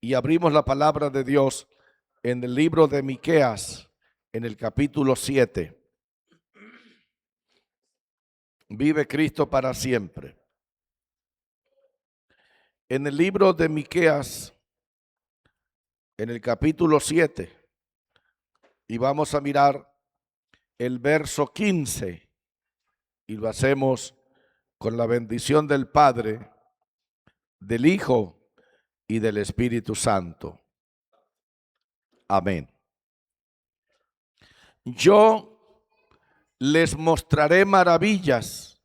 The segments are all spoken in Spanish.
y abrimos la palabra de Dios en el libro de Miqueas, en el capítulo 7. Vive Cristo para siempre. En el libro de Miqueas, en el capítulo 7, y vamos a mirar el verso 15, y lo hacemos con la bendición del Padre, del Hijo y del Espíritu Santo. Amén. Yo les mostraré maravillas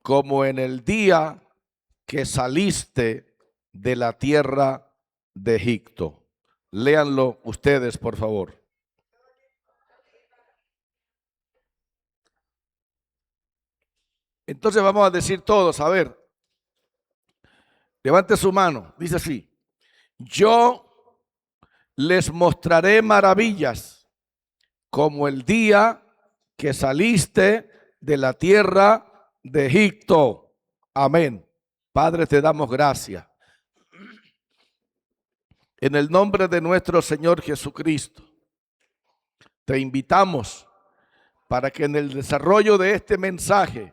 como en el día que saliste de la tierra de Egipto. Léanlo ustedes, por favor. Entonces vamos a decir todos, a ver, levante su mano, dice así: yo les mostraré maravillas como el día que saliste de la tierra de Egipto. Amén. Padre, te damos gracias. En el nombre de nuestro Señor Jesucristo, te invitamos para que en el desarrollo de este mensaje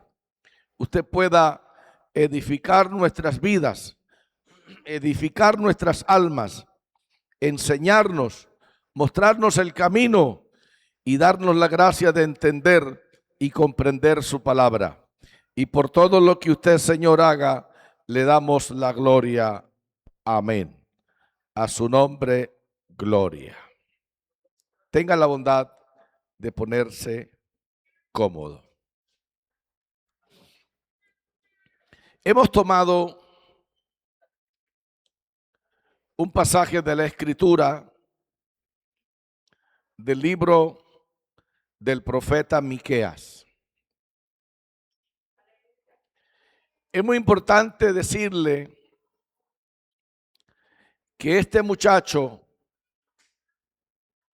usted pueda edificar nuestras vidas, edificar nuestras almas, enseñarnos, mostrarnos el camino y darnos la gracia de entender y comprender su palabra. Y por todo lo que usted, Señor, haga, le damos la gloria. Amén. A su nombre, gloria. Tenga la bondad de ponerse cómodo. Hemos tomado un pasaje de la Escritura del libro del profeta Miqueas. Es muy importante decirle que este muchacho,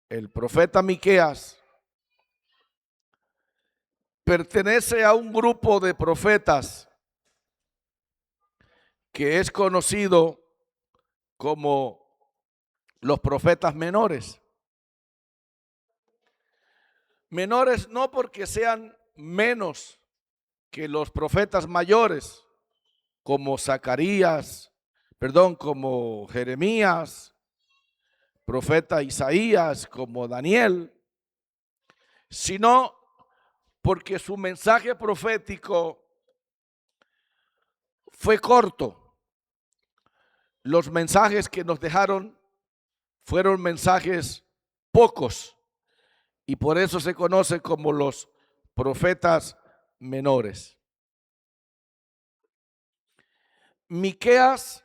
el profeta Miqueas, pertenece a un grupo de profetas que es conocido como los profetas menores. Menores no porque sean menos que los profetas mayores, como como Jeremías, profeta Isaías, como Daniel, sino porque su mensaje profético fue corto. Los mensajes que nos dejaron fueron mensajes pocos y por eso se conoce como los profetas menores. Miqueas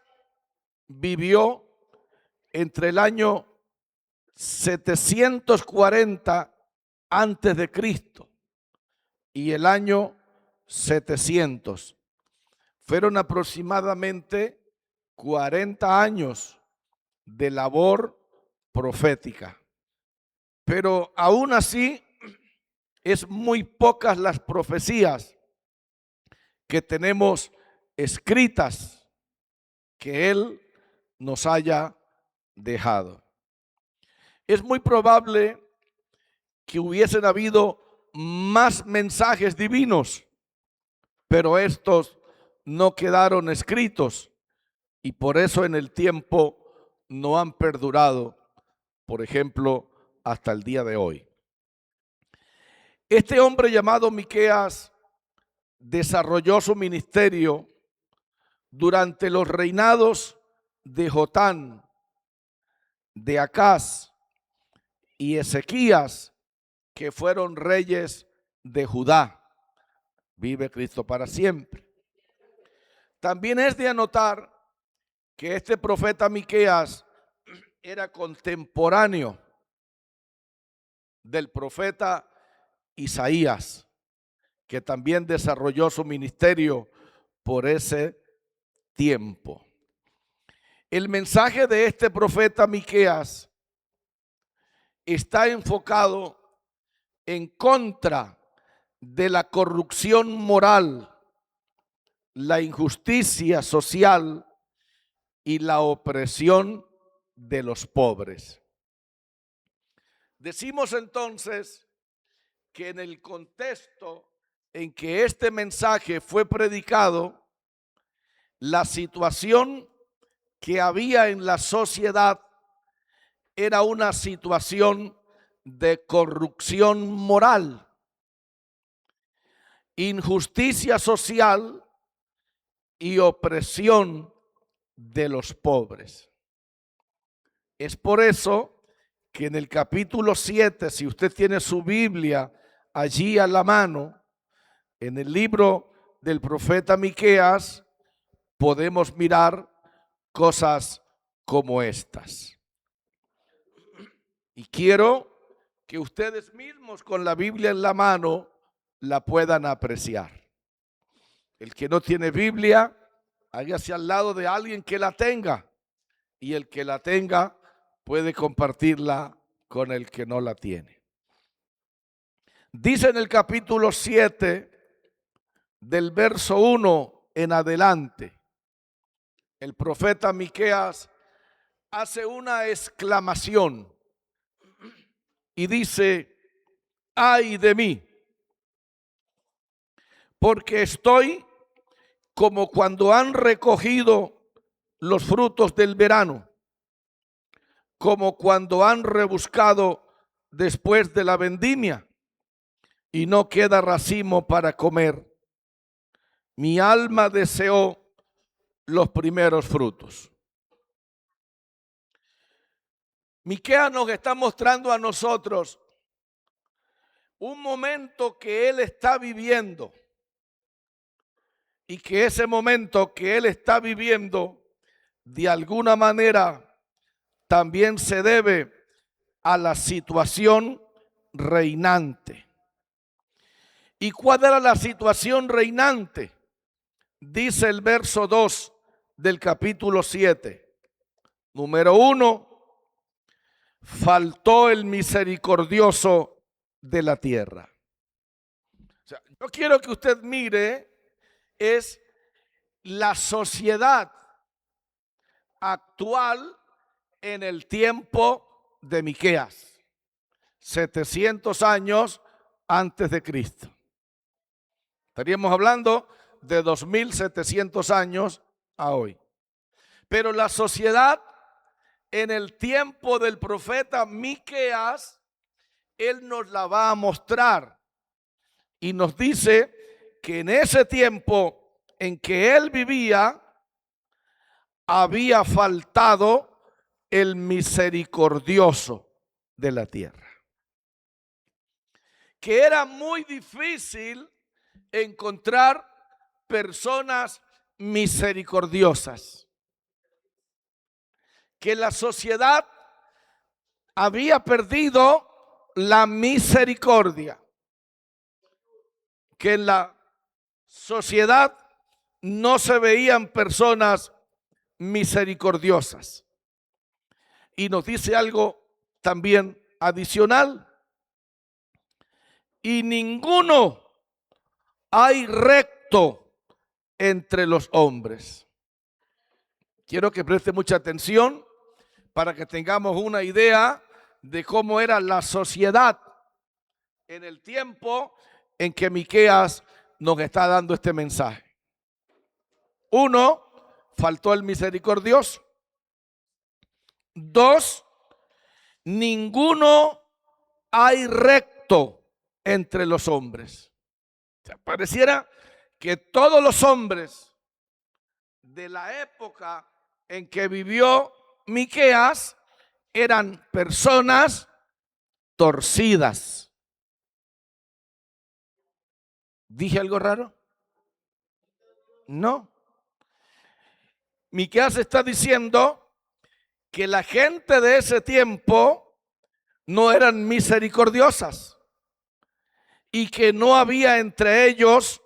vivió entre el año 740 antes de Cristo y el año 700. Fueron aproximadamente 40 años de labor profética. Pero aún así es muy pocas las profecías que tenemos escritas que él nos haya dejado. Es muy probable que hubiesen habido más mensajes divinos, pero estos no quedaron escritos y por eso en el tiempo no han perdurado, por ejemplo, hasta el día de hoy. Este hombre llamado Miqueas desarrolló su ministerio durante los reinados de Jotán, de Acaz y Ezequías, que fueron reyes de Judá. Vive Cristo para siempre. También es de anotar que este profeta Miqueas era contemporáneo del profeta Isaías, que también desarrolló su ministerio por ese tiempo. El mensaje de este profeta Miqueas está enfocado en contra de la corrupción moral, la injusticia social y la opresión de los pobres. Decimos entonces que en el contexto en que este mensaje fue predicado, la situación que había en la sociedad era una situación de corrupción moral, injusticia social y opresión de los pobres. Es por eso que en el capítulo 7, si usted tiene su Biblia allí a la mano, en el libro del profeta Miqueas, podemos mirar cosas como estas. Y quiero que ustedes mismos con la Biblia en la mano la puedan apreciar. El que no tiene Biblia, hágase al lado de alguien que la tenga. Y el que la tenga puede compartirla con el que no la tiene. Dice en el capítulo 7, del verso 1 en adelante, el profeta Miqueas hace una exclamación y dice: ay de mí, porque estoy como cuando han recogido los frutos del verano, como cuando han rebuscado después de la vendimia y no queda racimo para comer. Mi alma deseó los primeros frutos. Miqueas nos está mostrando a nosotros un momento que él está viviendo, y que ese momento que él está viviendo de alguna manera también se debe a la situación reinante. ¿Y cuál era la situación reinante? Dice el verso 2 del capítulo 7. Número 1, faltó el misericordioso de la tierra. O sea, yo quiero que usted mire es la sociedad actual en el tiempo de Miqueas, 700 años antes de Cristo. Estaríamos hablando de 2700 años a hoy. Pero la sociedad en el tiempo del profeta Miqueas, él nos la va a mostrar y nos dice que en ese tiempo en que él vivía había faltado el misericordioso de la tierra, que era muy difícil encontrar personas misericordiosas, que la sociedad había perdido la misericordia, que en la sociedad no se veían personas misericordiosas. Y nos dice algo también adicional: y ninguno hay recto entre los hombres. Quiero que preste mucha atención para que tengamos una idea de cómo era la sociedad en el tiempo en que Miqueas nos está dando este mensaje. 1, faltó el misericordioso. 2, ninguno hay recto entre los hombres. O sea, pareciera que todos los hombres de la época en que vivió Miqueas eran personas torcidas. ¿Dije algo raro? No. Miqueas está diciendo que la gente de ese tiempo no eran misericordiosas y que no había entre ellos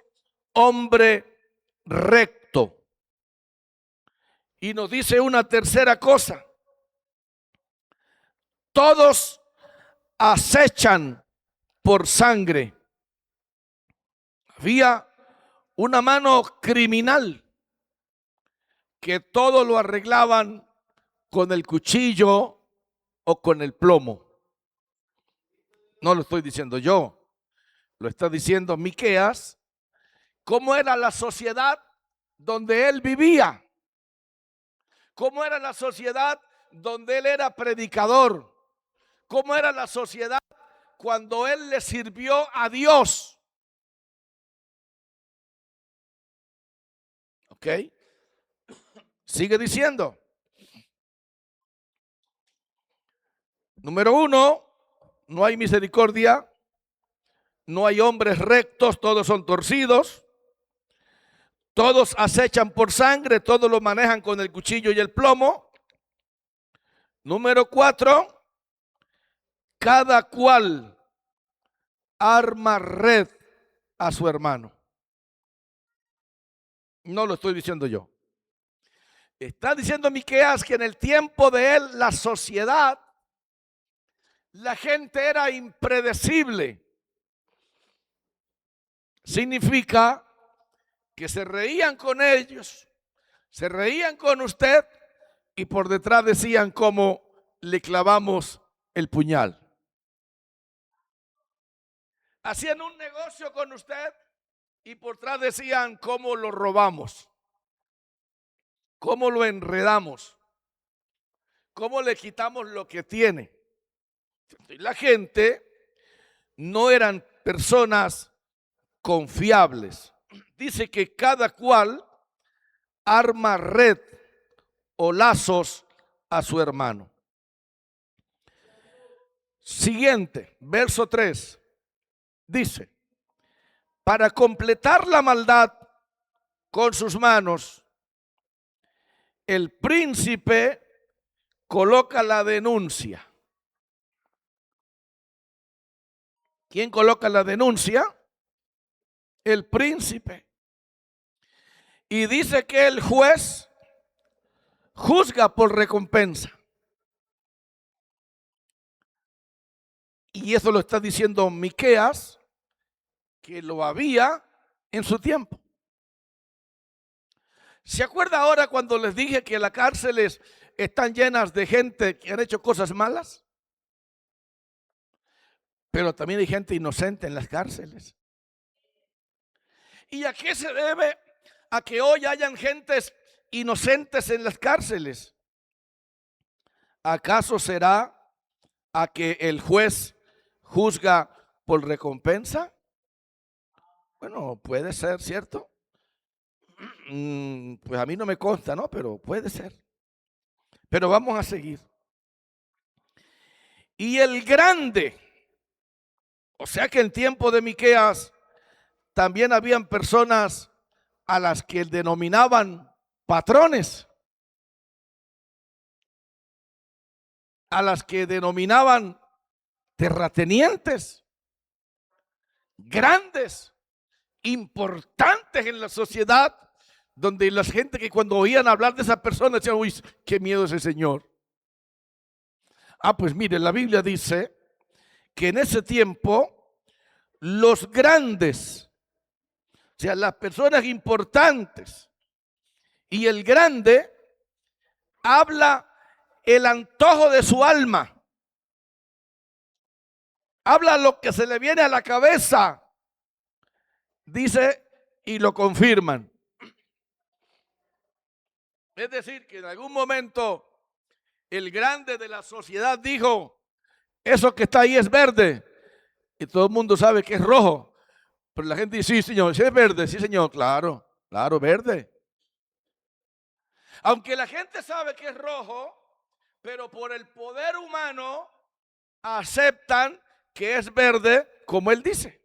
hombre recto. Y nos dice una tercera cosa: todos acechan por sangre. Había una mano criminal que todo lo arreglaban con el cuchillo o con el plomo. No lo estoy diciendo yo, lo está diciendo Miqueas. ¿Cómo era la sociedad donde él vivía? ¿Cómo era la sociedad donde él era predicador? ¿Cómo era la sociedad cuando él le sirvió a Dios? ¿Ok? Sigue diciendo. Número 1, no hay misericordia, no hay hombres rectos, todos son torcidos, todos acechan por sangre, todos lo manejan con el cuchillo y el plomo. Número 4, cada cual arma red a su hermano. No lo estoy diciendo yo. Está diciendo Miqueas que en el tiempo de él la sociedad, la gente era impredecible. Significa que se reían con ellos, se reían con usted y por detrás decían cómo le clavamos el puñal. Hacían un negocio con usted y por detrás decían cómo lo robamos, cómo lo enredamos, cómo le quitamos lo que tiene. Y la gente no eran personas confiables. Dice que cada cual arma red o lazos a su hermano. Siguiente, verso 3. Dice, para completar la maldad con sus manos, el príncipe coloca la denuncia. ¿Quién coloca la denuncia? El príncipe. Y dice que el juez juzga por recompensa. Y eso lo está diciendo Miqueas, que lo había en su tiempo. ¿Se acuerda ahora cuando les dije que las cárceles están llenas de gente que han hecho cosas malas? Pero también hay gente inocente en las cárceles. ¿Y a qué se debe a que hoy hayan gentes inocentes en las cárceles? ¿Acaso será a que el juez juzga por recompensa? Bueno, puede ser, ¿cierto? Pues a mí no me consta, ¿no? Pero puede ser. Pero vamos a seguir. Y el grande, o sea que en tiempo de Miqueas también habían personas a las que denominaban patrones, a las que denominaban terratenientes, grandes, importantes en la sociedad, donde la gente que cuando oían hablar de esas personas decían, uy, qué miedo ese señor. Pues mire, la Biblia dice que en ese tiempo los grandes, o sea, las personas importantes y el grande, habla el antojo de su alma. Habla lo que se le viene a la cabeza. Dice y lo confirman. Es decir, que en algún momento el grande de la sociedad dijo, eso que está ahí es verde. Y todo el mundo sabe que es rojo. Pero la gente dice, sí señor, si es verde, sí señor, claro, claro, verde. Aunque la gente sabe que es rojo, pero por el poder humano aceptan que es verde como él dice.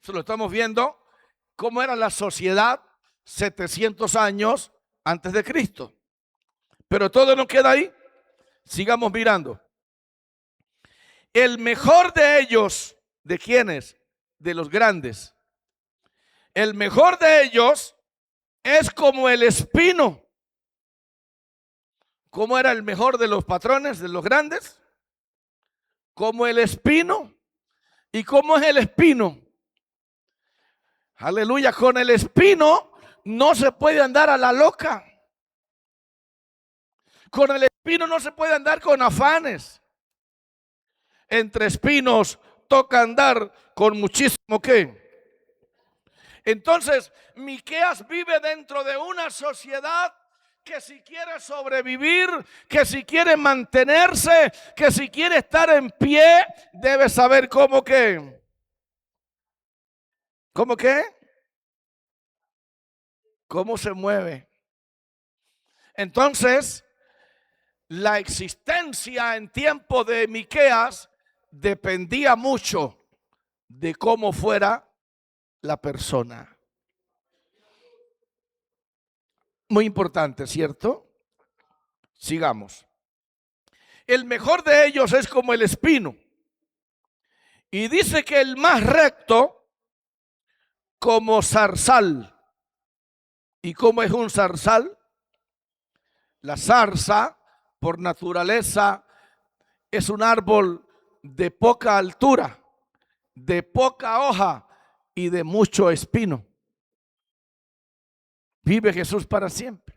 Eso lo estamos viendo, cómo era la sociedad 700 años antes de Cristo. Pero todo no queda ahí. Sigamos mirando. El mejor de ellos, ¿de quiénes? De los grandes. El mejor de ellos es como el espino. ¿Cómo era el mejor de los patrones, de los grandes? Como el espino. ¿Y cómo es el espino? Aleluya, con el espino no se puede andar a la loca. Con el espino no se puede andar con afanes. Entre espinos toca andar con muchísimo ¿qué? Entonces, Miqueas vive dentro de una sociedad que si quiere sobrevivir, que si quiere mantenerse, que si quiere estar en pie, debe saber cómo qué. ¿Cómo qué? ¿Cómo se mueve? Entonces, la existencia en tiempo de Miqueas dependía mucho de cómo fuera la persona. Muy importante, ¿cierto? Sigamos. El mejor de ellos es como el espino. Y dice que el más recto como zarzal. ¿Y cómo es un zarzal? La zarza, por naturaleza, es un árbol de poca altura, de poca hoja y de mucho espino. Vive Jesús para siempre.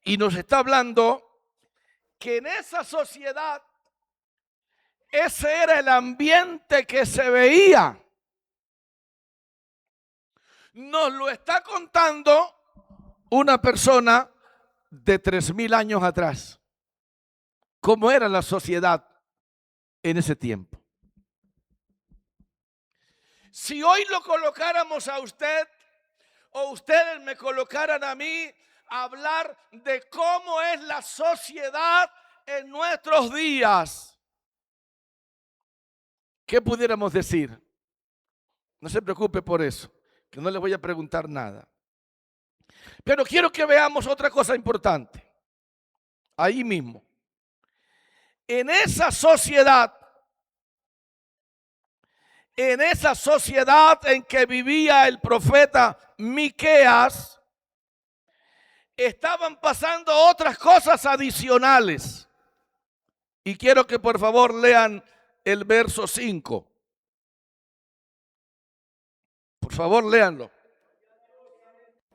Y nos está hablando que en esa sociedad ese era el ambiente que se veía. Nos lo está contando una persona de 3000 años atrás. ¿Cómo era la sociedad en ese tiempo? Si hoy lo colocáramos a usted o ustedes me colocaran a mí a hablar de cómo es la sociedad en nuestros días, ¿qué pudiéramos decir? No se preocupe por eso, que no les voy a preguntar nada. Pero quiero que veamos otra cosa importante. Ahí mismo. En esa sociedad en que vivía el profeta Miqueas, estaban pasando otras cosas adicionales. Y quiero que por favor lean el verso 5. Por favor, léanlo.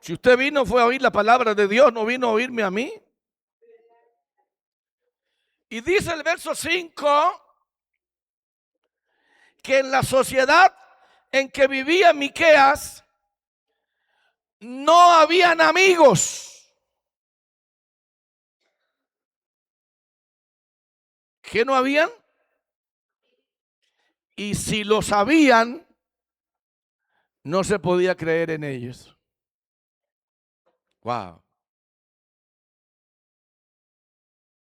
Si usted vino fue a oír la palabra de Dios, no vino a oírme a mí. Y dice el verso 5 que en la sociedad en que vivía Miqueas no habían amigos. ¿Qué no habían? Y si lo sabían, no se podía creer en ellos. Wow.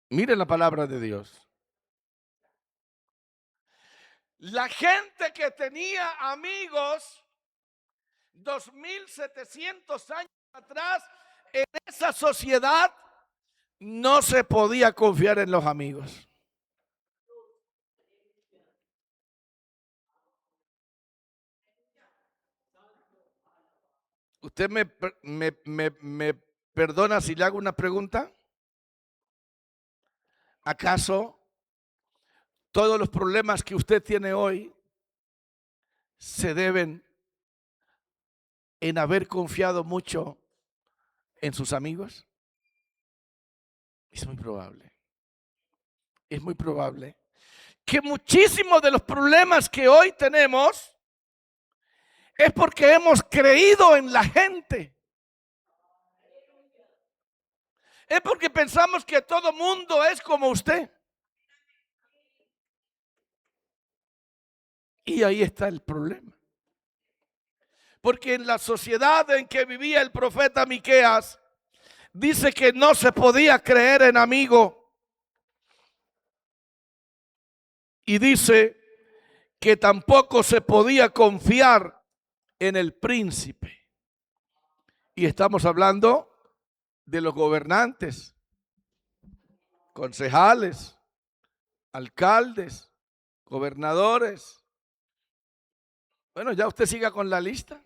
Miren la palabra de Dios. La gente que tenía amigos 2700 años atrás en esa sociedad no se podía confiar en los amigos. ¿Usted me perdona si le hago una pregunta? ¿Acaso todos los problemas que usted tiene hoy se deben en haber confiado mucho en sus amigos? Es muy probable. Es muy probable que muchísimos de los problemas que hoy tenemos es porque hemos creído en la gente. Es porque pensamos que todo mundo es como usted. Y ahí está el problema. Porque en la sociedad en que vivía el profeta Miqueas, dice que no se podía creer en amigo. Y dice que tampoco se podía confiar en el príncipe. Y estamos hablando de los gobernantes, concejales, alcaldes, gobernadores. Bueno, ya usted siga con la lista.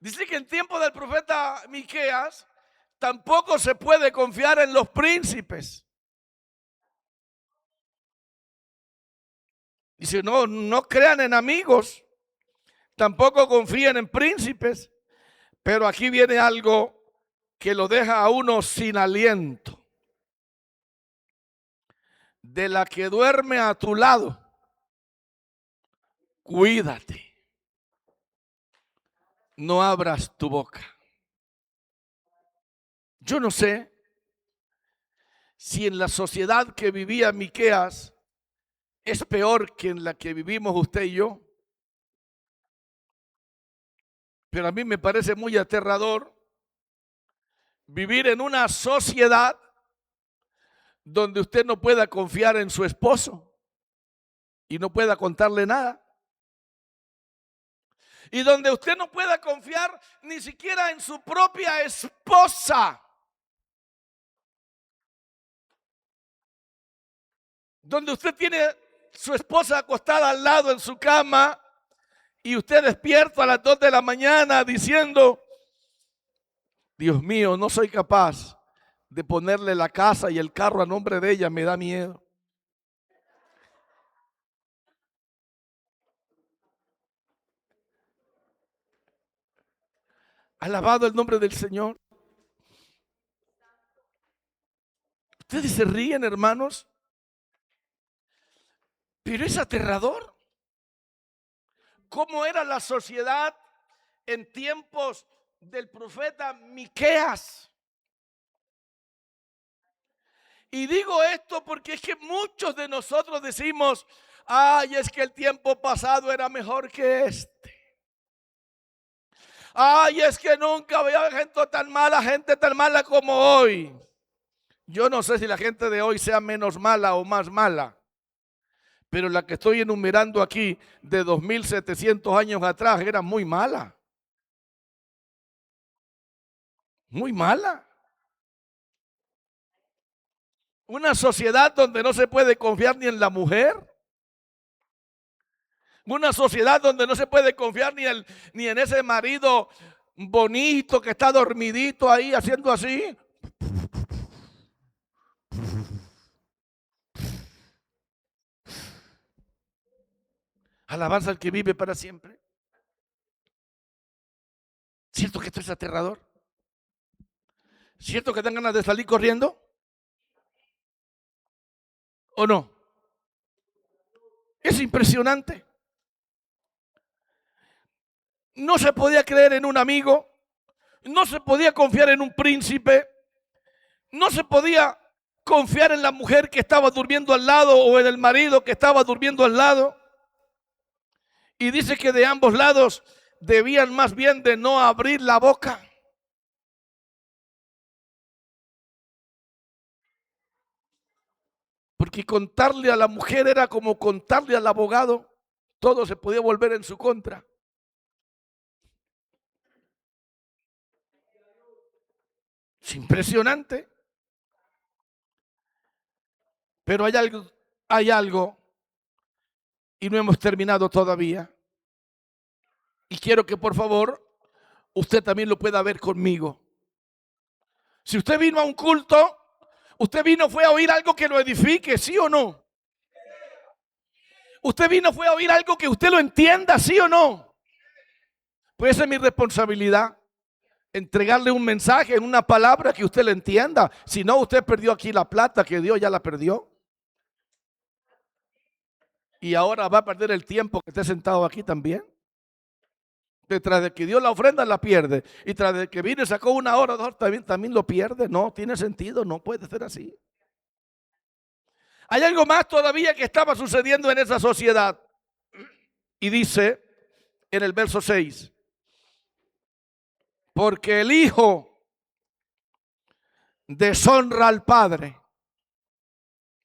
Dice que en tiempo del profeta Miqueas tampoco se puede confiar en los príncipes. Dice, no crean en amigos, Tampoco confíen en príncipes. Pero aquí viene algo que lo deja a uno sin aliento. De la que duerme a tu lado, cuídate. No abras tu boca. Yo no sé si en la sociedad que vivía Miqueas es peor que en la que vivimos usted y yo. Pero a mí me parece muy aterrador vivir en una sociedad donde usted no pueda confiar en su esposo y no pueda contarle nada. Y donde usted no pueda confiar ni siquiera en su propia esposa. Donde usted tiene su esposa acostada al lado en su cama y usted despierto a las 2 de la mañana diciendo: Dios mío, no soy capaz de ponerle la casa y el carro a nombre de ella, me da miedo. Alabado el nombre del Señor. Ustedes se ríen, hermanos, pero es aterrador. ¿Cómo era la sociedad en tiempos del profeta Miqueas? Y digo esto porque es que muchos de nosotros decimos: ay, es que el tiempo pasado era mejor que este. Ay, es que nunca había gente tan mala como hoy. Yo no sé si la gente de hoy sea menos mala o más mala, pero la que estoy enumerando aquí de 2700 años atrás era muy mala. Muy mala. Una sociedad donde no se puede confiar ni en la mujer. Una sociedad donde no se puede confiar ni en ese marido bonito que está dormidito ahí haciendo así. Alabanza al que vive para siempre. ¿Cierto que esto es aterrador? ¿Cierto que dan ganas de salir corriendo? ¿O no? Es impresionante. No se podía creer en un amigo, no se podía confiar en un príncipe, no se podía confiar en la mujer que estaba durmiendo al lado o en el marido que estaba durmiendo al lado. Y dice que de ambos lados debían más bien de no abrir la boca. Porque contarle a la mujer era como contarle al abogado. Todo se podía volver en su contra. Es impresionante. Pero hay algo y no hemos terminado todavía. Y quiero que por favor usted también lo pueda ver conmigo. Si usted vino a un culto, fue a oír algo que lo edifique, ¿sí o no? Fue a oír algo que usted lo entienda, ¿sí o no? Pues esa es mi responsabilidad. Entregarle un mensaje en una palabra que usted le entienda. Si no, usted perdió aquí la plata que Dios ya la perdió. Y ahora va a perder el tiempo que esté sentado aquí también. Detrás de que dio la ofrenda la pierde. Y tras de que vino y sacó 1 hora, 2 horas, también lo pierde. No, tiene sentido, no puede ser así. Hay algo más todavía que estaba sucediendo en esa sociedad. Y dice en el verso 6. Porque el hijo deshonra al padre.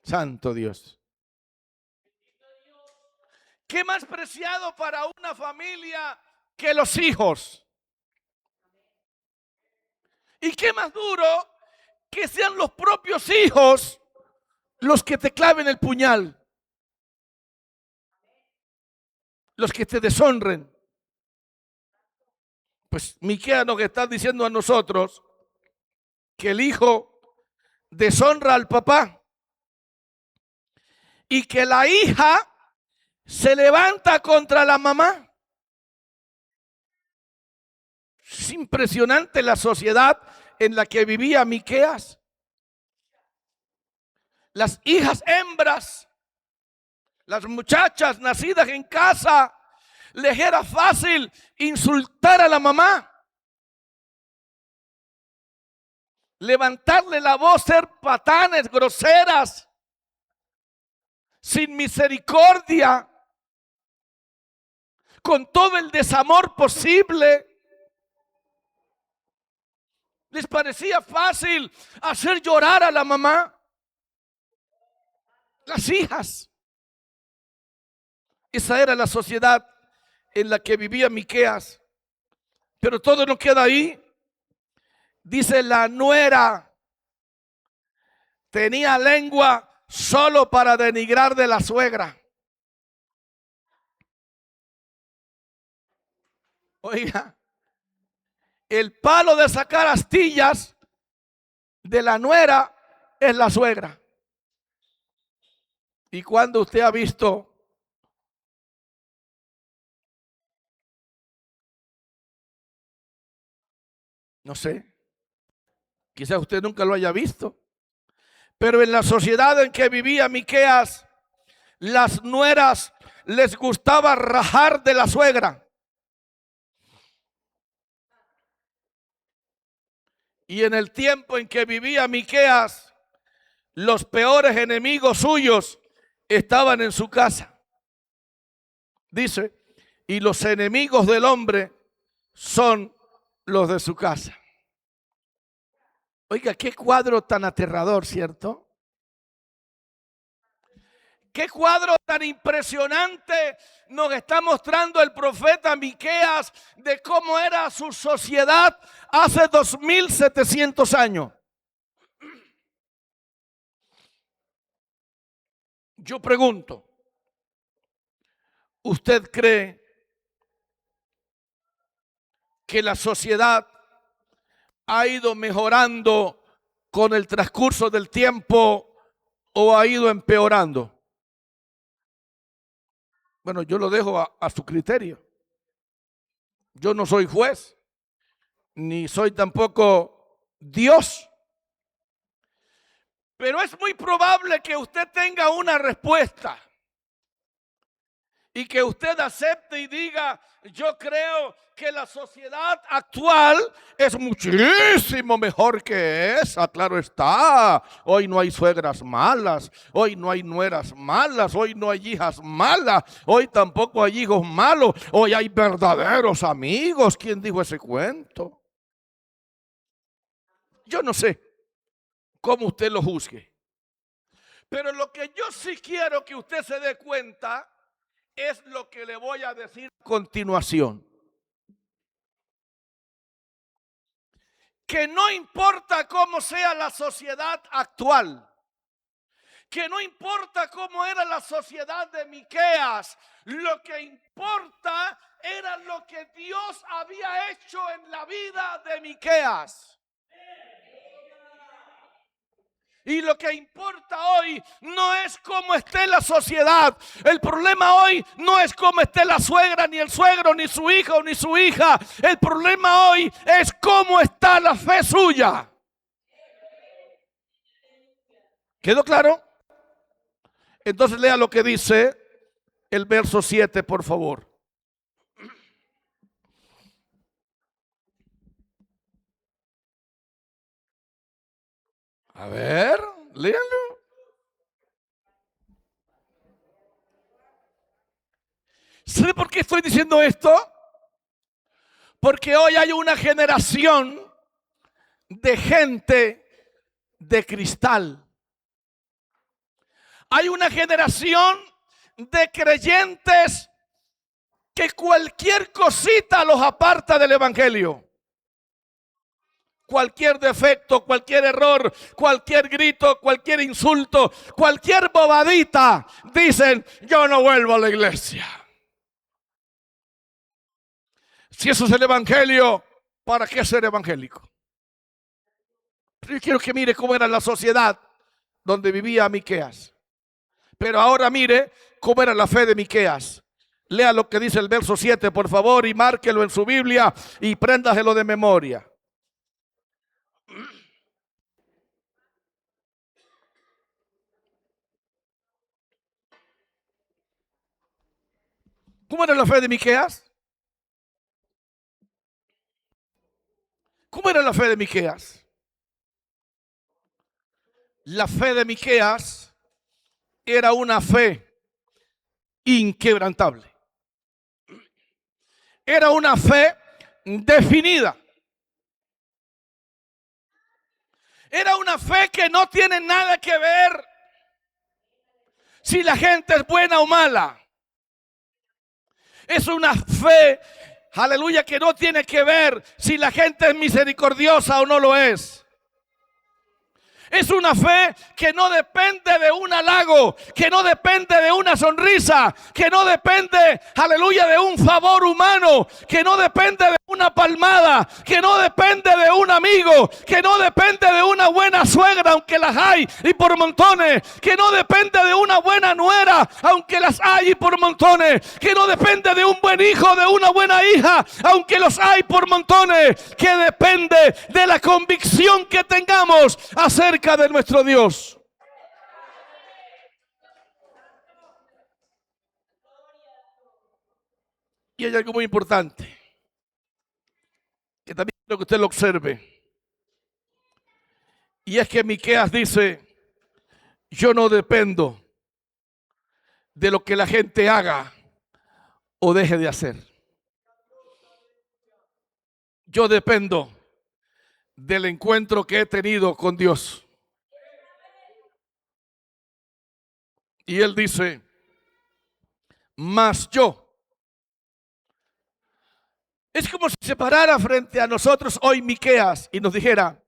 Santo Dios. ¿Qué más preciado para una familia que los hijos? ¿Y qué más duro que sean los propios hijos los que te claven el puñal? Los que te deshonren. Pues Miqueas nos está diciendo a nosotros que el hijo deshonra al papá y que la hija se levanta contra la mamá. Es impresionante la sociedad en la que vivía Miqueas. Las hijas hembras, las muchachas nacidas en casa, les era fácil insultar a la mamá, levantarle la voz, ser patanes, groseras, sin misericordia, con todo el desamor posible. Les parecía fácil hacer llorar a la mamá. Las hijas. Esa era la sociedad en la que vivía Miqueas. Pero todo no queda ahí. Dice, la nuera tenía lengua solo para denigrar de la suegra. Oiga, el palo de sacar astillas de la nuera es la suegra. ¿Y cuando usted ha visto no sé, quizás usted nunca lo haya visto, pero en la sociedad en que vivía Miqueas, las nueras les gustaba rajar de la suegra? Y en el tiempo en que vivía Miqueas, los peores enemigos suyos estaban en su casa. Dice, y los enemigos del hombre son los de su casa. Oiga, qué cuadro tan aterrador, ¿cierto? Qué cuadro tan impresionante nos está mostrando el profeta Miqueas de cómo era su sociedad hace 2700 años. Yo pregunto, ¿usted cree que la sociedad ha ido mejorando con el transcurso del tiempo o ha ido empeorando? Bueno, yo lo dejo a su criterio. Yo no soy juez, ni soy tampoco Dios. Pero es muy probable que usted tenga una respuesta y que usted acepte y diga, yo creo que la sociedad actual es muchísimo mejor que esa, claro está. Hoy no hay suegras malas, hoy no hay nueras malas, hoy no hay hijas malas, hoy tampoco hay hijos malos, hoy hay verdaderos amigos. ¿Quién dijo ese cuento? Yo no sé cómo usted lo juzgue, pero lo que yo sí quiero que usted se dé cuenta es lo que le voy a decir a continuación. Que no importa cómo sea la sociedad actual, que no importa cómo era la sociedad de Miqueas, lo que importa era lo que Dios había hecho en la vida de Miqueas. Y lo que importa hoy no es cómo esté la sociedad. El problema hoy no es cómo esté la suegra, ni el suegro, ni su hijo, ni su hija. El problema hoy es cómo está la fe suya. ¿Quedó claro? Entonces lea lo que dice el verso 7, por favor. A ver, léanlo. ¿Sabe por qué estoy diciendo esto? Porque hoy hay una generación de gente de cristal. Hay una generación de creyentes que cualquier cosita los aparta del evangelio. Cualquier defecto, cualquier error, cualquier grito, cualquier insulto, cualquier bobadita, dicen, yo no vuelvo a la iglesia. Si eso es el evangelio, ¿para qué ser evangélico? Pero yo quiero que mire cómo era la sociedad donde vivía Miqueas. Pero ahora mire cómo era la fe de Miqueas. Lea lo que dice el verso 7, por favor, y márquelo en su Biblia y préndaselo de memoria. ¿Cómo era la fe de Miqueas? ¿Cómo era la fe de Miqueas? La fe de Miqueas era una fe inquebrantable. Era una fe definida. Era una fe que no tiene nada que ver si la gente es buena o mala. Es una fe, aleluya, que no tiene que ver si la gente es misericordiosa o no lo es. Es una fe que no depende de un halago, que no depende de una sonrisa, que no depende, aleluya, de un favor humano, que no depende de una palmada, que no depende de un amigo, que no depende de una buena suegra, aunque las hay y por montones, que no depende de una buena nuera, aunque las hay y por montones, que no depende de un buen hijo, de una buena hija, aunque los hay por montones, que depende de la convicción que tengamos acerca de nuestro Dios. Y hay algo muy importante que también quiero que usted lo observe, y es que Miqueas dice: yo no dependo de lo que la gente haga o deje de hacer. Yo dependo del encuentro que he tenido con Dios. Y él dice: mas yo. Es como si se parara frente a nosotros hoy Miqueas y nos dijera: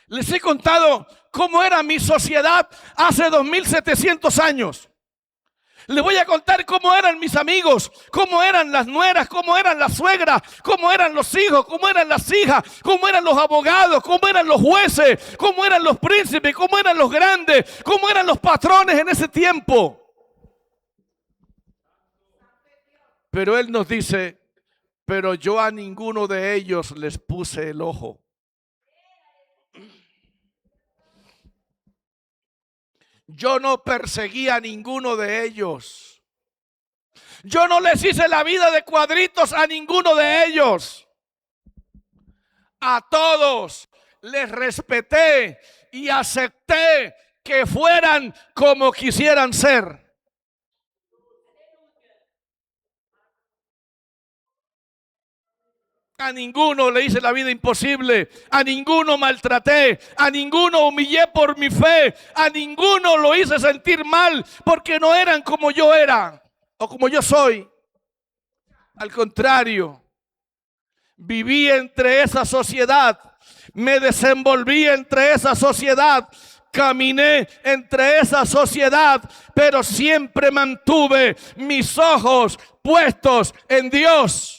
les he contado cómo era mi sociedad hace 2700 años. Les voy a contar cómo eran mis amigos, cómo eran las nueras, cómo eran las suegras, cómo eran los hijos, cómo eran las hijas, cómo eran los abogados, cómo eran los jueces, cómo eran los príncipes, cómo eran los grandes, cómo eran los patrones en ese tiempo. Pero él nos dice: pero yo a ninguno de ellos les puse el ojo. Yo no perseguí a ninguno de ellos. Yo no les hice la vida de cuadritos a ninguno de ellos. A todos les respeté y acepté que fueran como quisieran ser. A ninguno le hice la vida imposible, a ninguno maltraté, a ninguno humillé por mi fe, a ninguno lo hice sentir mal porque no eran como yo era o como yo soy. Al contrario, viví entre esa sociedad, me desenvolví entre esa sociedad, caminé entre esa sociedad, pero siempre mantuve mis ojos puestos en Dios.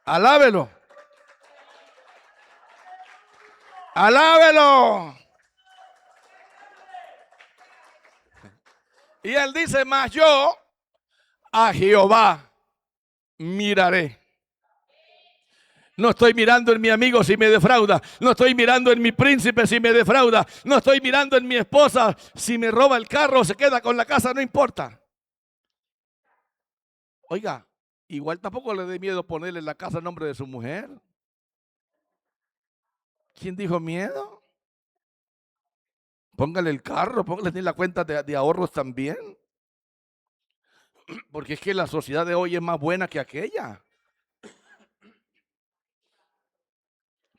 Alábelo. Alábelo. Y él dice: mas yo a Jehová miraré. No estoy mirando en mi amigo si me defrauda. No estoy mirando en mi príncipe si me defrauda. No estoy mirando en mi esposa si me roba el carro o se queda con la casa, no importa. Oiga, igual tampoco le dé miedo ponerle la casa a nombre de su mujer. ¿Quién dijo miedo? Póngale el carro, póngale la cuenta de ahorros también. Porque es que la sociedad de hoy es más buena que aquella.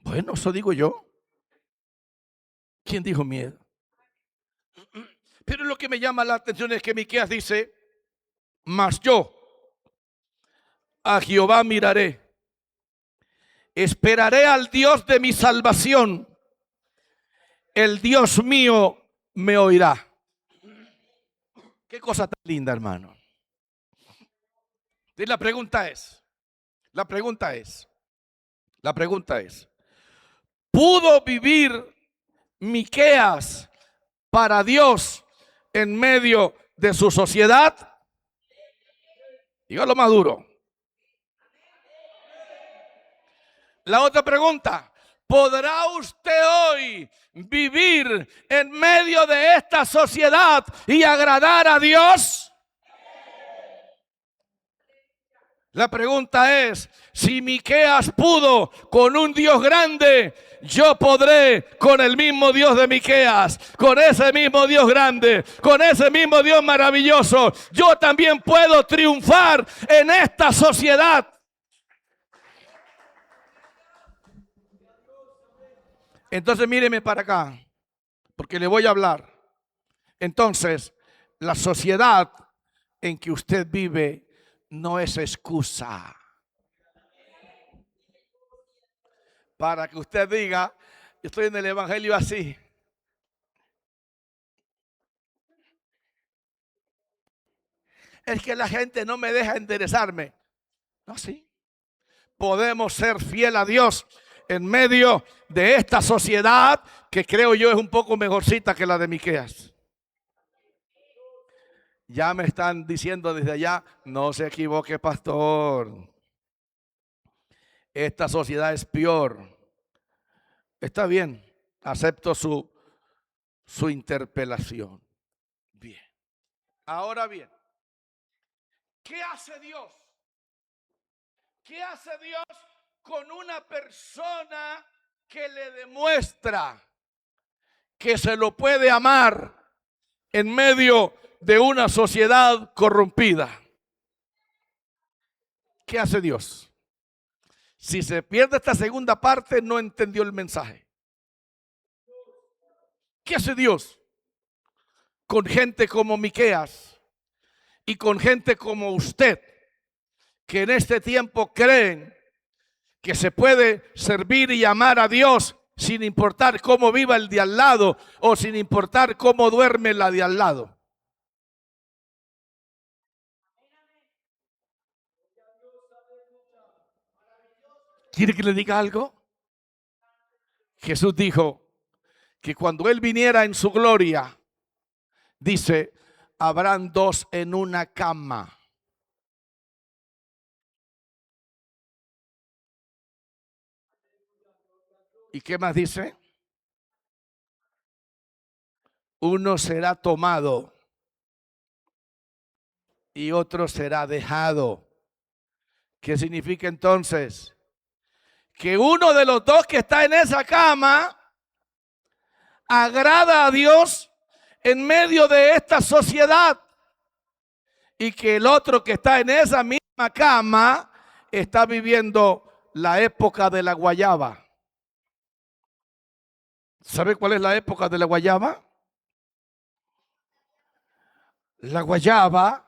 Bueno, eso digo yo. ¿Quién dijo miedo? Pero lo que me llama la atención es que Miqueas dice: mas yo a Jehová miraré, esperaré al Dios de mi salvación, el Dios mío me oirá. Qué cosa tan linda, hermano. Y la pregunta es, ¿pudo vivir Miqueas para Dios en medio de su sociedad? Dígalo más duro. La otra pregunta: ¿podrá usted hoy vivir en medio de esta sociedad y agradar a Dios? La pregunta es: si Miqueas pudo con un Dios grande, yo podré con el mismo Dios de Miqueas, con ese mismo Dios grande, con ese mismo Dios maravilloso. Yo también puedo triunfar en esta sociedad. Entonces míreme para acá, porque le voy a hablar. Entonces, la sociedad en que usted vive no es excusa para que usted diga: yo estoy en el evangelio así. Es que la gente no me deja enderezarme. No, sí. Podemos ser fiel a Dios en medio de esta sociedad que creo yo es un poco mejorcita que la de Miqueas. Ya me están diciendo desde allá: no se equivoque, pastor. Esta sociedad es peor. Está bien, acepto su interpelación. Bien. Ahora bien, ¿qué hace Dios? ¿Qué hace Dios con una persona que le demuestra que se lo puede amar en medio de una sociedad corrompida? ¿Qué hace Dios? Si se pierde esta segunda parte, no entendió el mensaje. ¿Qué hace Dios con gente como Miqueas y con gente como usted, que en este tiempo creen que se puede servir y amar a Dios sin importar cómo viva el de al lado o sin importar cómo duerme la de al lado? ¿Quiere que le diga algo? Jesús dijo que cuando Él viniera en su gloria, dice, habrán dos en una cama. ¿Y qué más dice? Uno será tomado y otro será dejado. ¿Qué significa entonces? Que uno de los dos que está en esa cama agrada a Dios en medio de esta sociedad, y que el otro que está en esa misma cama está viviendo la época de la guayaba. ¿Sabe cuál es la época de la guayaba? La guayaba,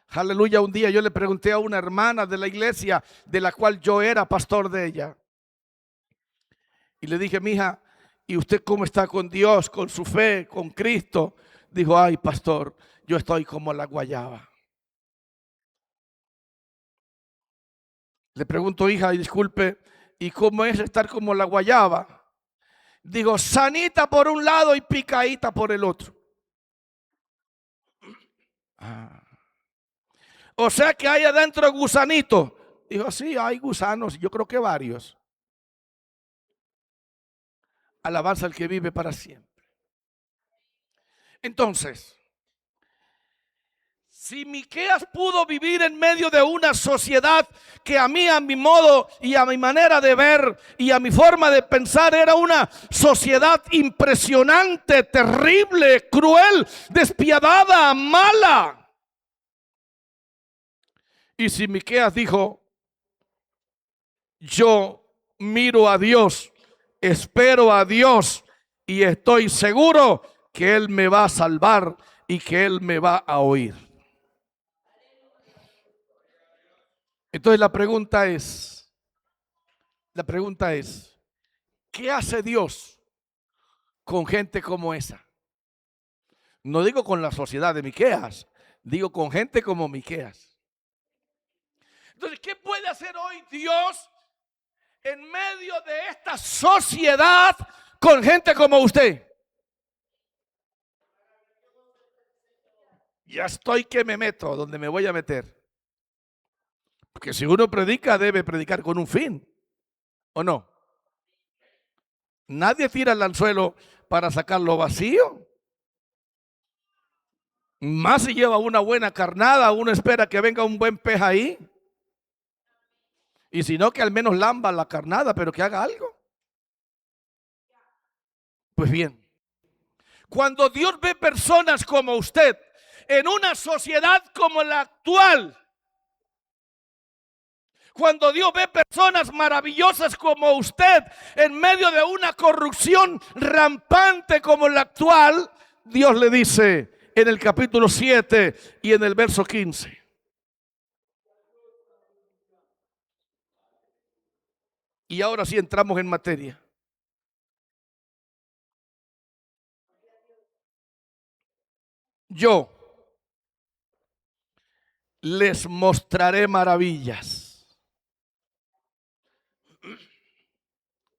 aleluya, un día yo le pregunté a una hermana de la iglesia de la cual yo era pastor de ella, y le dije: mija, ¿y usted cómo está con Dios, con su fe, con Cristo? Dijo: ay, pastor, yo estoy como la guayaba. Le pregunto: hija, y disculpe, ¿y cómo es estar como la guayaba? Digo: sanita por un lado y picadita por el otro. Ah. O sea que hay adentro gusanitos. Dijo: sí, hay gusanos, yo creo que varios. Alabanza al que vive para siempre. Entonces, si Miqueas pudo vivir en medio de una sociedad que a mí, a mi modo y a mi manera de ver y a mi forma de pensar, era una sociedad impresionante, terrible, cruel, despiadada, mala. Y si Miqueas dijo: yo miro a Dios, espero a Dios y estoy seguro que Él me va a salvar y que Él me va a oír. Entonces la pregunta es, ¿qué hace Dios con gente como esa? No digo con la sociedad de Miqueas, digo con gente como Miqueas. Entonces, ¿qué puede hacer hoy Dios en medio de esta sociedad con gente como usted? ya estoy que me meto donde me voy a meter. Porque si uno predica, debe predicar con un fin, ¿o no? Nadie tira el anzuelo para sacarlo vacío. Más si lleva una buena carnada, uno espera que venga un buen pez ahí. Y si no, que al menos lamba la carnada, pero que haga algo. Pues bien, cuando Dios ve personas como usted en una sociedad como la actual, cuando Dios ve personas maravillosas como usted en medio de una corrupción rampante como la actual, Dios le dice en el capítulo 7 y en el verso 15. Y ahora sí entramos en materia. Yo les mostraré maravillas.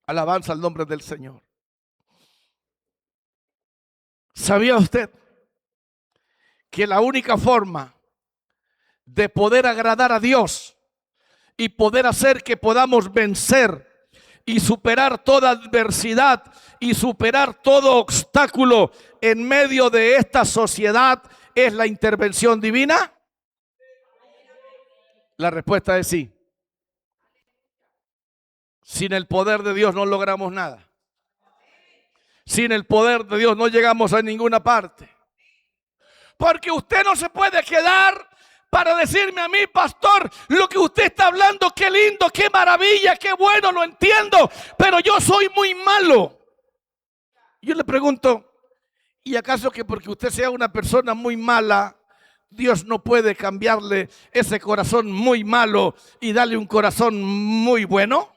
Alabanza al nombre del Señor. ¿Sabía usted que la única forma de poder agradar a Dios y poder hacer que podamos vencer y superar toda adversidad y superar todo obstáculo en medio de esta sociedad es la intervención divina? La respuesta es sí. Sin el poder de Dios no logramos nada. Sin el poder de Dios no llegamos a ninguna parte. Porque usted no se puede quedar para decirme a mí, pastor, lo que usted está hablando, qué lindo, qué maravilla, qué bueno, lo entiendo, pero yo soy muy malo. Yo le pregunto, ¿y acaso que porque usted sea una persona muy mala, Dios no puede cambiarle ese corazón muy malo y darle un corazón muy bueno?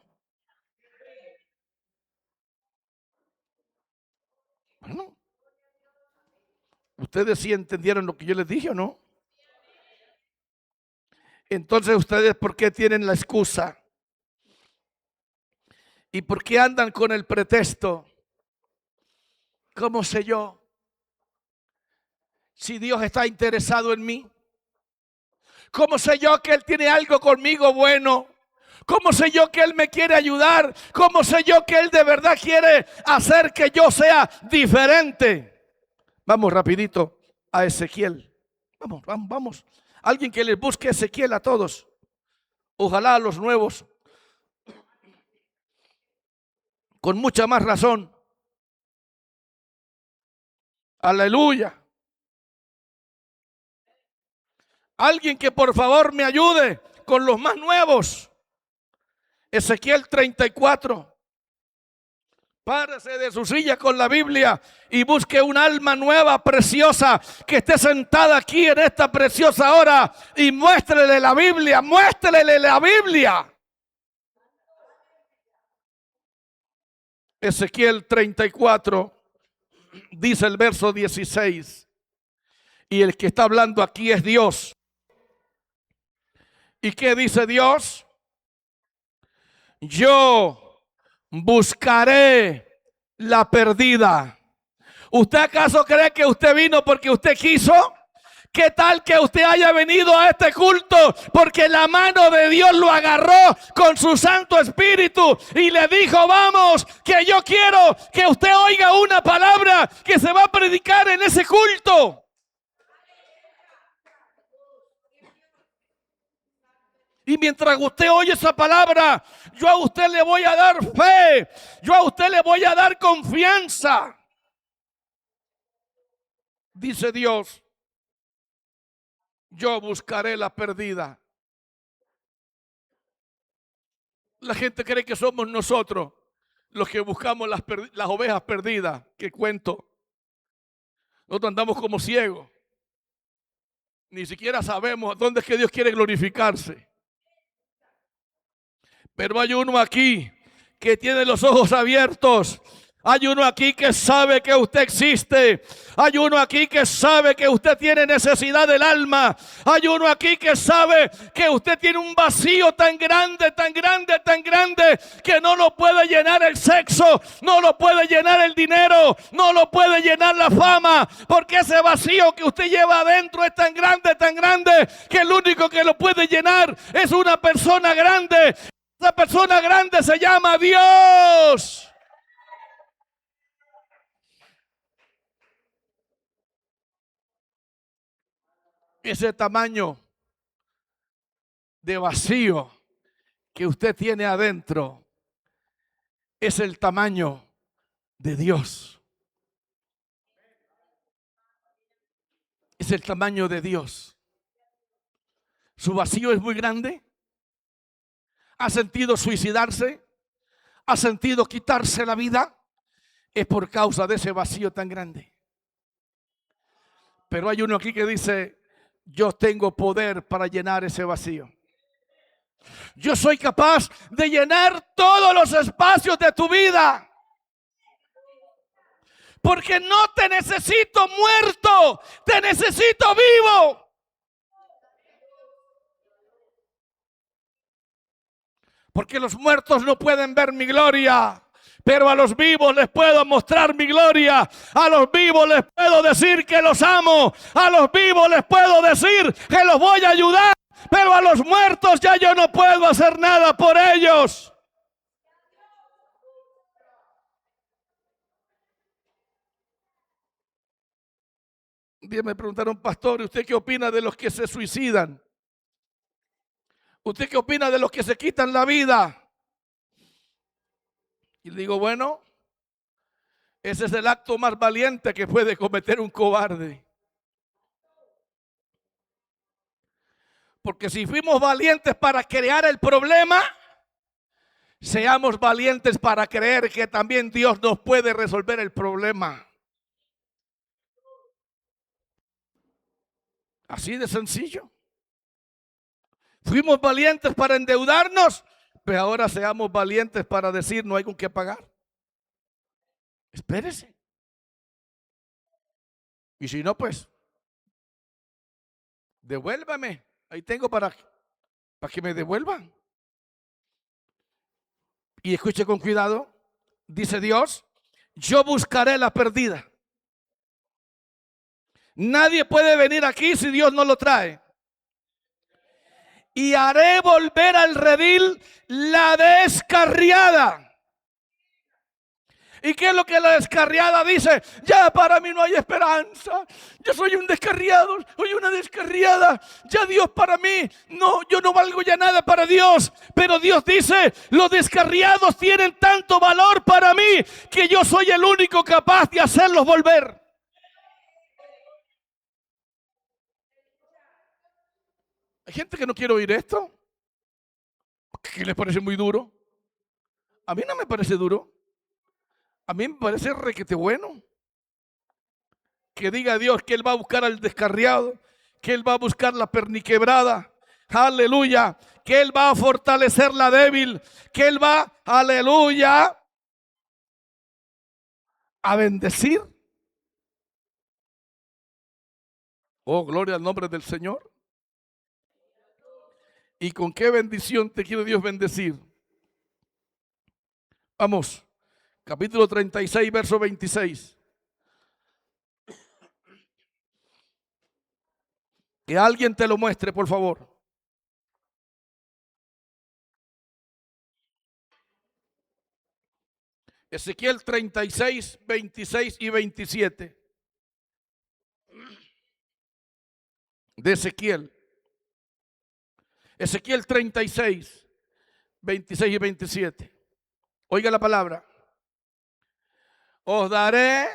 Bueno, ¿ustedes sí entendieron lo que yo les dije o no? Entonces, ¿ustedes por qué tienen la excusa? ¿Y por qué andan con el pretexto? ¿Cómo sé yo si Dios está interesado en mí? ¿Cómo sé yo que Él tiene algo conmigo bueno? ¿Cómo sé yo que Él me quiere ayudar? ¿Cómo sé yo que Él de verdad quiere hacer que yo sea diferente? Vamos rapidito a Ezequiel. Vamos. Alguien que les busque Ezequiel a todos. Ojalá a los nuevos. Con mucha más razón. Aleluya. Alguien que por favor me ayude con los más nuevos. Ezequiel 34. Párese de su silla con la Biblia y busque un alma nueva, preciosa, que esté sentada aquí en esta preciosa hora y muéstrele la Biblia, muéstrele la Biblia. Ezequiel 34, dice el verso 16, y el que está hablando aquí es Dios. ¿Y qué dice Dios? Yo buscaré la perdida. ¿Usted acaso cree que usted vino porque usted quiso? ¿Qué tal que usted haya venido a este culto porque la mano de Dios lo agarró con su Santo Espíritu y le dijo, vamos, que yo quiero que usted oiga una palabra que se va a predicar en ese culto? Y mientras usted oye esa palabra, yo a usted le voy a dar fe, yo a usted le voy a dar confianza. Dice Dios, yo buscaré la perdida. La gente cree que somos nosotros los que buscamos las ovejas perdidas. ¿Qué cuento? Nosotros andamos como ciegos. Ni siquiera sabemos dónde es que Dios quiere glorificarse. Pero hay uno aquí que tiene los ojos abiertos Hay uno aquí que sabe que usted existe. Hay uno aquí que sabe que usted tiene necesidad del alma. Hay uno aquí que sabe que usted tiene un vacío tan grande, tan grande, tan grande, que no lo puede llenar el sexo, no lo puede llenar el dinero, no lo puede llenar la fama, porque ese vacío que usted lleva adentro es tan grande, que el único que lo puede llenar es una persona grande. Esa persona grande se llama Dios. Ese tamaño de vacío que usted tiene adentro es el tamaño de Dios. Es el tamaño de Dios. Su vacío es muy grande. ¿Ha sentido suicidarse? ¿Ha sentido quitarse la vida? Es por causa de ese vacío tan grande. Pero hay uno aquí que dice: yo tengo poder para llenar ese vacío. Yo soy capaz de llenar todos los espacios de tu vida. Porque no te necesito muerto, te necesito vivo. Porque los muertos no pueden ver mi gloria, pero a los vivos les puedo mostrar mi gloria. A los vivos les puedo decir que los amo. A los vivos les puedo decir que los voy a ayudar. Pero a los muertos ya yo no puedo hacer nada por ellos. Un día me preguntaron: pastor, ¿usted qué opina de los que se suicidan? ¿Usted qué opina de los que se quitan la vida? Y le digo: bueno, ese es el acto más valiente que puede cometer un cobarde. Porque si fuimos valientes para crear el problema, seamos valientes para creer que también Dios nos puede resolver el problema. Así de sencillo. Fuimos valientes para endeudarnos, pero ahora seamos valientes para decir: no hay con qué pagar. Espérese. Y si no, pues devuélvame. Ahí tengo para que me devuelvan. Y escuche con cuidado. Dice Dios: yo buscaré la perdida. Nadie puede venir aquí si Dios no lo trae. Y haré volver al redil la descarriada. ¿Y qué es lo que la descarriada dice? Ya para mí no hay esperanza. Yo soy un descarriado, soy una descarriada. Ya Dios para mí, no, yo no valgo ya nada para Dios. Pero Dios dice: los descarriados tienen tanto valor para mí que yo soy el único capaz de hacerlos volver. Hay gente que no quiere oír esto. ¿Qué les parece muy duro? A mí no me parece duro. A mí me parece requete bueno. Que diga Dios que Él va a buscar al descarriado, que Él va a buscar la perniquebrada. Aleluya. Que Él va a fortalecer la débil. Que Él va, aleluya, a bendecir. Oh, gloria al nombre del Señor. ¿Y con qué bendición te quiere Dios bendecir? Vamos, capítulo 36, verso 26. Que alguien te lo muestre, por favor. Ezequiel 36, 26 y 27. De Ezequiel. Ezequiel 36, 26 y 27. Oiga la palabra. Os daré.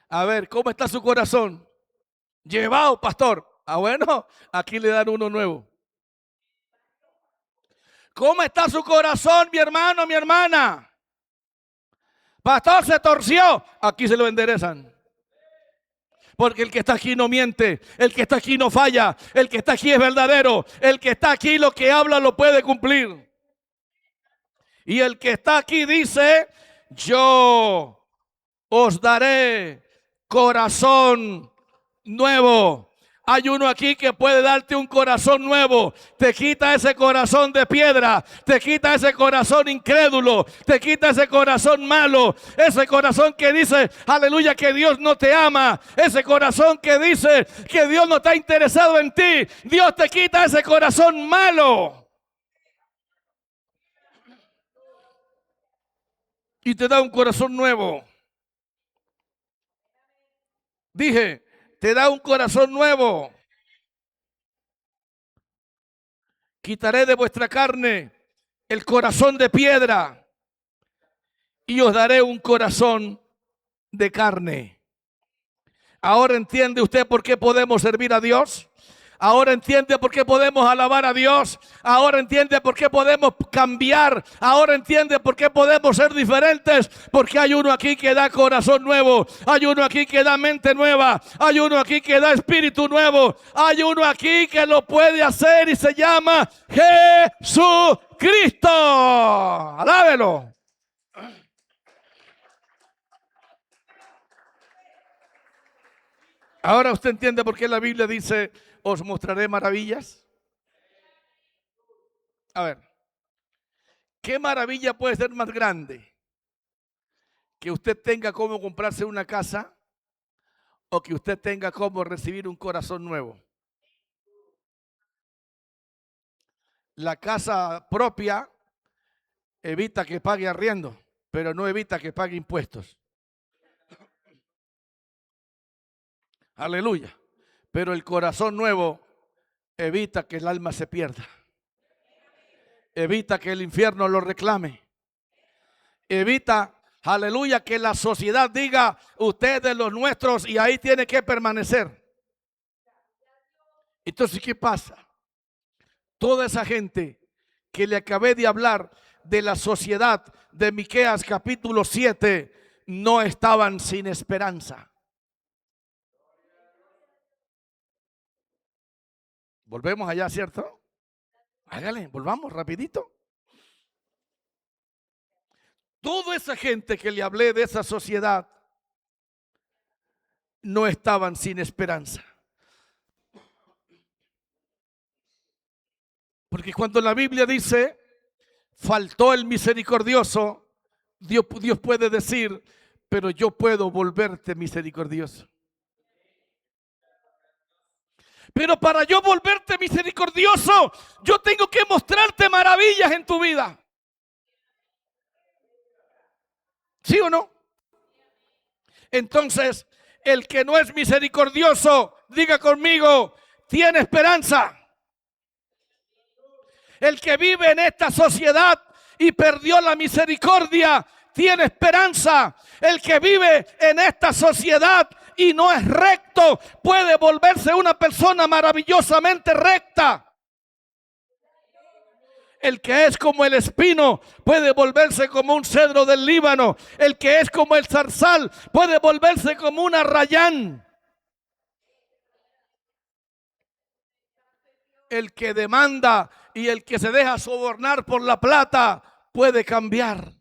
A ver, ¿cómo está su corazón? Llevado, pastor. Ah, bueno, aquí le dan uno nuevo. ¿Cómo está su corazón, mi hermano, mi hermana? Pastor, se torció. Aquí se lo enderezan. Porque el que está aquí no miente, el que está aquí no falla, el que está aquí es verdadero, el que está aquí lo que habla lo puede cumplir. Y el que está aquí dice, yo os daré corazón nuevo. Hay uno aquí que puede darte un corazón nuevo. Te quita ese corazón de piedra. Te quita ese corazón incrédulo. Te quita ese corazón malo. Ese corazón que dice, aleluya, que Dios no te ama. Ese corazón que dice que Dios no está interesado en ti. Dios te quita ese corazón malo. Y te da un corazón nuevo. Dije, te da un corazón nuevo. Quitaré de vuestra carne el corazón de piedra y os daré un corazón de carne. Ahora entiende usted por qué podemos servir a Dios. Ahora entiende por qué podemos alabar a Dios. Ahora entiende por qué podemos cambiar. Ahora entiende por qué podemos ser diferentes. Porque hay uno aquí que da corazón nuevo. Hay uno aquí que da mente nueva. Hay uno aquí que da espíritu nuevo. Hay uno aquí que lo puede hacer y se llama Jesucristo. Alábelo. Ahora usted entiende por qué la Biblia dice, os mostraré maravillas. A ver, ¿qué maravilla puede ser más grande? ¿Que usted tenga cómo comprarse una casa o que usted tenga cómo recibir un corazón nuevo? La casa propia evita que pague arriendo, pero no evita que pague impuestos. Aleluya. Pero el corazón nuevo evita que el alma se pierda. Evita que el infierno lo reclame. Evita, aleluya, que la sociedad diga, usted es de los nuestros y ahí tiene que permanecer. Entonces, ¿qué pasa? Toda esa gente que le acabé de hablar de la sociedad de Miqueas capítulo 7 no estaban sin esperanza. Volvemos allá, ¿cierto? Hágale, volvamos rapidito. Toda esa gente que le hablé de esa sociedad no estaban sin esperanza. Porque cuando la Biblia dice, faltó el misericordioso, Dios puede decir, pero yo puedo volverte misericordioso. Pero para yo volverte misericordioso, yo tengo que mostrarte maravillas en tu vida. ¿Sí o no? Entonces, el que no es misericordioso, diga conmigo, tiene esperanza. El que vive en esta sociedad y perdió la misericordia, tiene esperanza. El que vive en esta sociedad y no es recto, puede volverse una persona maravillosamente recta. El que es como el espino puede volverse como un cedro del Líbano. El que es como el zarzal puede volverse como un arrayán. El que demanda y el que se deja sobornar por la plata puede cambiar.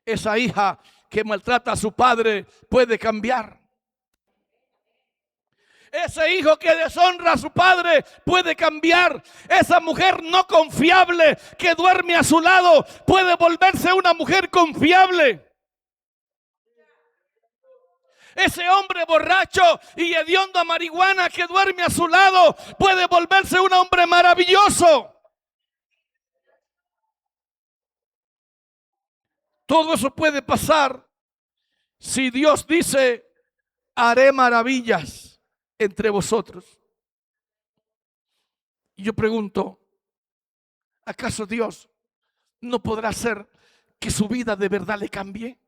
Esa hija que maltrata a su padre puede cambiar. Ese hijo que deshonra a su padre puede cambiar. Esa mujer no confiable que duerme a su lado puede volverse una mujer confiable. Ese hombre borracho y hediondo a marihuana que duerme a su lado puede volverse un hombre maravilloso. Todo eso puede pasar si Dios dice, haré maravillas entre vosotros. Y yo pregunto, ¿acaso Dios no podrá hacer que su vida de verdad le cambie?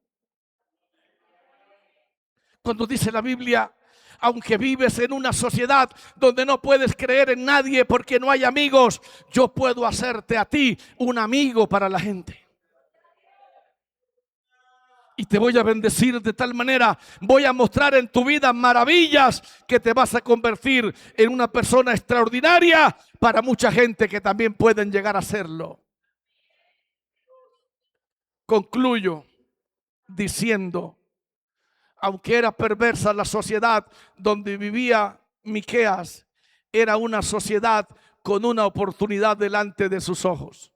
Cuando dice la Biblia, aunque vives en una sociedad donde no puedes creer en nadie porque no hay amigos, yo puedo hacerte a ti un amigo para la gente. y te voy a bendecir de tal manera. Voy a mostrar en tu vida maravillas que te vas a convertir en una persona extraordinaria para mucha gente que también pueden llegar a serlo. Concluyo diciendo, aunque era perversa la sociedad donde vivía Miqueas, era una sociedad con una oportunidad delante de sus ojos.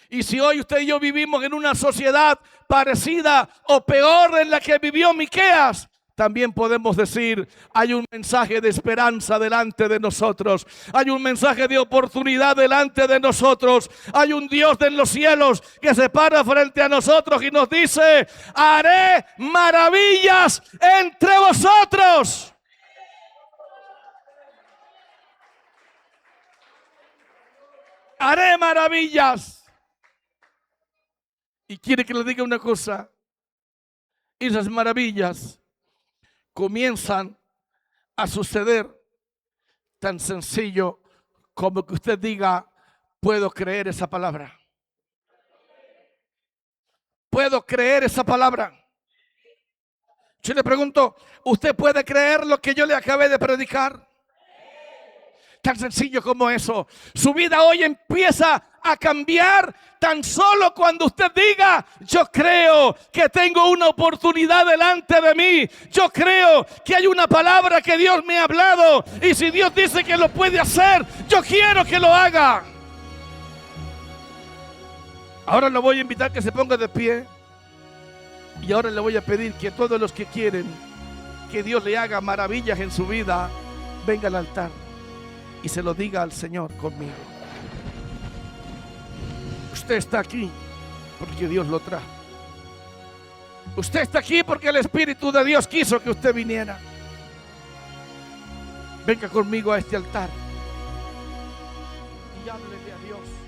Y si hoy usted y yo vivimos en una sociedad parecida o peor en la que vivió Miqueas, también podemos decir, hay un mensaje de esperanza delante de nosotros. Hay un mensaje de oportunidad delante de nosotros. Hay un Dios en los cielos que se para frente a nosotros y nos dice, haré maravillas entre vosotros. Haré maravillas. Y quiere que le diga una cosa, esas maravillas comienzan a suceder tan sencillo como que usted diga, puedo creer esa palabra. Puedo creer esa palabra. Yo le pregunto, ¿usted puede creer lo que yo le acabé de predicar? Tan sencillo como eso. Su vida hoy empieza a cambiar tan solo cuando usted diga, yo creo que tengo una oportunidad delante de mí. Yo creo que hay una palabra que Dios me ha hablado. Y si Dios dice que lo puede hacer, yo quiero que lo haga. Ahora lo voy a invitar que se ponga de pie. Y ahora le voy a pedir que todos los que quieren que Dios le haga maravillas en su vida, venga al altar y se lo diga al Señor conmigo. Usted está aquí porque Dios lo trajo. Usted está aquí porque el Espíritu de Dios quiso que usted viniera. Venga conmigo a este altar y háblele a Dios.